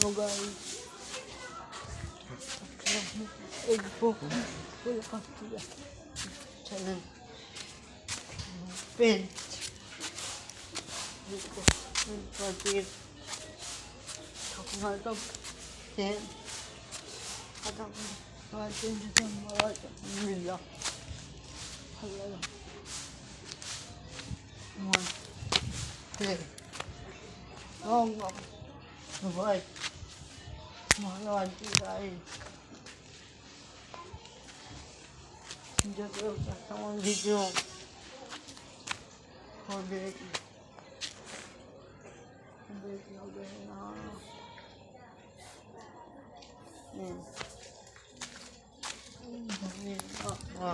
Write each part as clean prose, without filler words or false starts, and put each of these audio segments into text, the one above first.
No guys, egg po. Wala ka sila. Challenge. Pinch. Dito. Pagkit. Kakumatap. Ten. Atang. Atin sa mga nila. Halala. One. Two. Oh, bye. Mahal tayo. Hindi ko kasama video. Pabalik. Pabalik na na.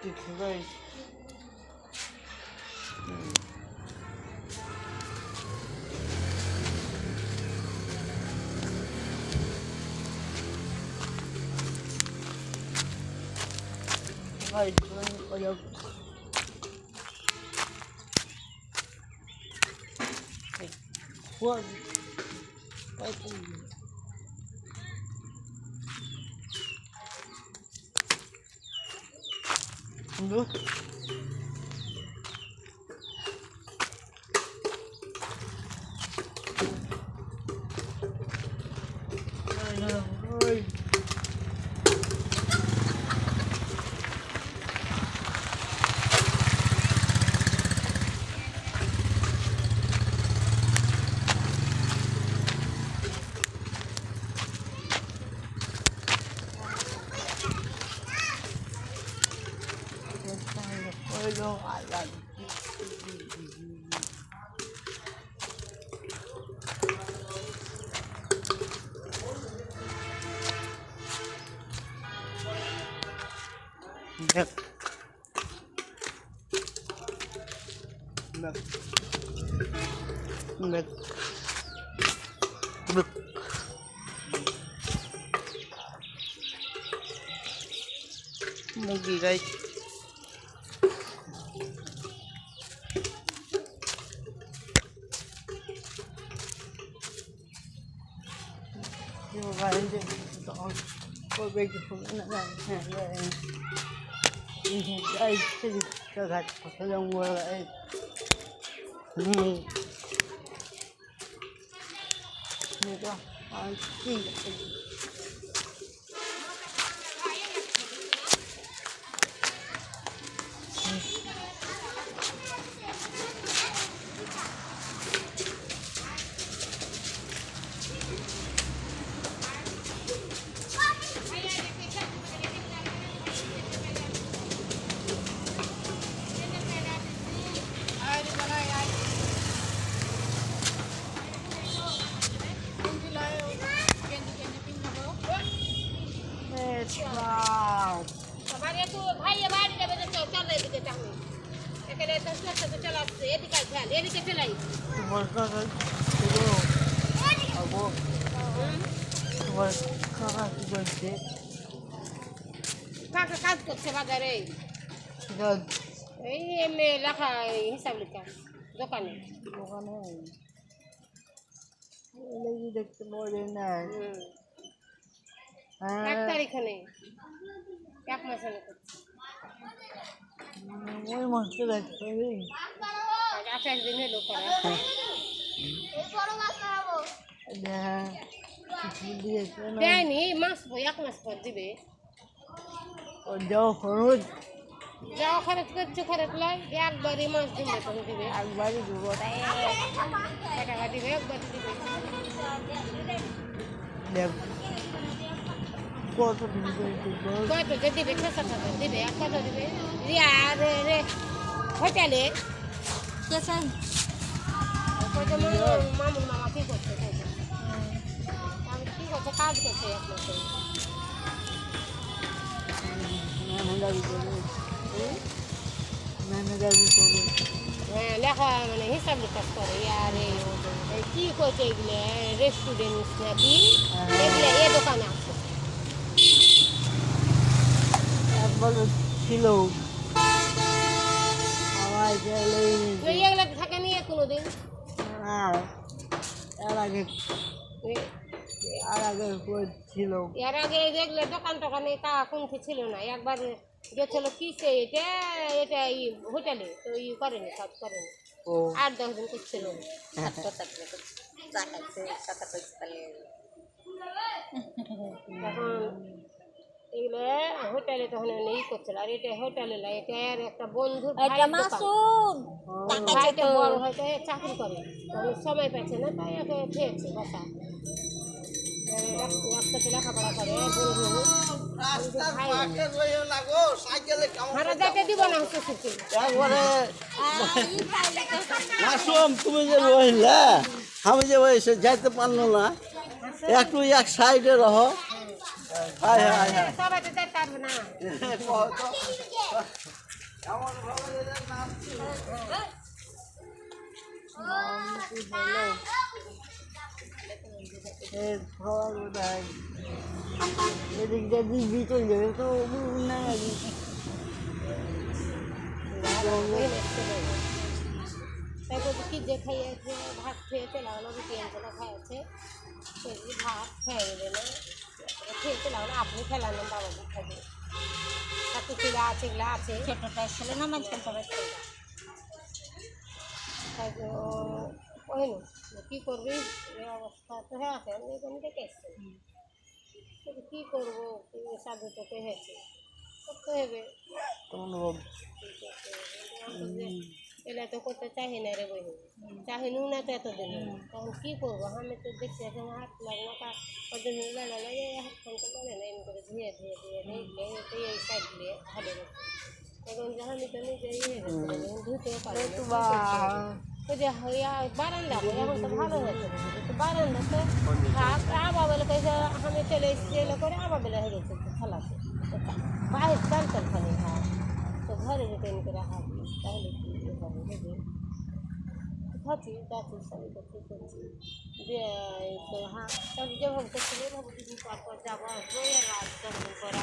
Dito guys. Guys, walang huwag. Kahit hindi. Ano? Ay. Hello, alam. Nek. Nek. Nek. Nek. Mugi guys. Yung kain din ito ako. Pabig ko na lang. Ay, sige. Kagat pa sa lang wala eh. Nito. Ang sige. Wow. हमारे तो भाई ये बाड़ी में बजे चल रहे दिखे चाहूँ एकले तस्ला से चला से ये दिखा ख्याल ये दिखे चलाई Tumarka ka. Pero, ako. Tumarka ka si Bante. काका काज को सेवा करे Sigad. ये में लाखा हिसाब लिखा दुकान है Bukan na eh. Lagi dekte mo rin na. एक तारीख नहीं एक मास नहीं May monster dekte rin. अच्छा दिन है लोग करा Ada. Hindi dekte na. त्यानी मास वो एक मास पर दिबे O daw, horod. जाओ खर्च कर जो खर्च लाई एक बारी मास दिबे तुम दिबे Agbari dugot. टाका दिबे एक बारी दिबे Deb. Koto dingo ito. कोई तो जल्दी बैठा सकता है दिबे एक तो दिबे यार रे होटल है Kasan? कोई तो मामू मामा की करते थे हम की करते काज करते हैं अपने से Nanagawi ko rin. Nanagawi ko rin. লেখা মানে হিসাব নিকাশ করে আর এই কি করছে এগুলো রেস্টুরেন্ট নাকি এগুলো এ দোকানে আছে At balot silog. এগুলো থাকে নিয়ে কোনোদিন এর আগে ছিল এর আগে দেখলে দোকান টোকানে কোনটি ছিল না একবার গেছিল কিসে এটা এটা হোটেলে তো করেনি কাজ করেনি ও 8-10 দিন করছিল তখন এগুলো হোটেলে তখন করছিল আর এটা হোটেলে না এটা আর একটা বন্ধুর ভাইটা বড় হয়তো চাকরি করে তখন সময় পাচ্ছে না তাই একে খেয়েছে বাসা একসাথে লেখাপড়া করে বন্ধু ভাড়া যাইতে দিব না হচ্ছে ছুটি একবারে মাসুম তুমি যে রইলা আমি যে ওই যাইতে পারলো না একটু এক সাইডে রহ হায় হায় হায় সবাই তো যাইতে পারবে না এদিক দিয়ে দিবি চলে যাবে তো না তারপর কি যে খাইয়েছে ভাত খেয়েছে লাগলো রুটি আনছিল খাইয়েছে সেগুলি ভাত খেয়ে গেলে না খেয়েছে লাগলো আপনি খেলানো বাবা খাবে তাতে চিলা আছে এগুলো আছে ছোটটা ছেলে না মাঝখান সবাই তাই ওই কী করবি এই অবস্থা তো হয়ে আছে আমি এখানে দেখে এসছি কী করবো সাধু তোকে হয়েছে করতে হবে এলা তো করতে চাহি না রে বই চাহিনু না তো এতদিন তখন কী করবো আমি তো দেখছি এখন হাত লাগলো কদিন লাগে হাত খানতে বলে না এমনি করে ধুয়ে ধুয়ে ধুয়ে ধুয়ে এই সাইড দিয়ে ভালো এখন আমি তো নিজে ইয়ে ধুতেও পারি ওই যে বারান্দা এখন তো ভালো হয়েছে বারান্দা তো আবার বেলা কইছে আমি চলে এসেছি এলো করে আবার বেলা হয়ে গেছে খেলাতে বাইরে চালতাল খালি তো ঘরে যেতে এনে করে হাত তাহলে কি হবে খাচ্ছি যাচ্ছি সবই করছি করছি দিয়ে তো হ্যাঁ তবে যেভাবে করছি এভাবে কিছু পর যাবো আসবো আর রাত 10 দিন পরে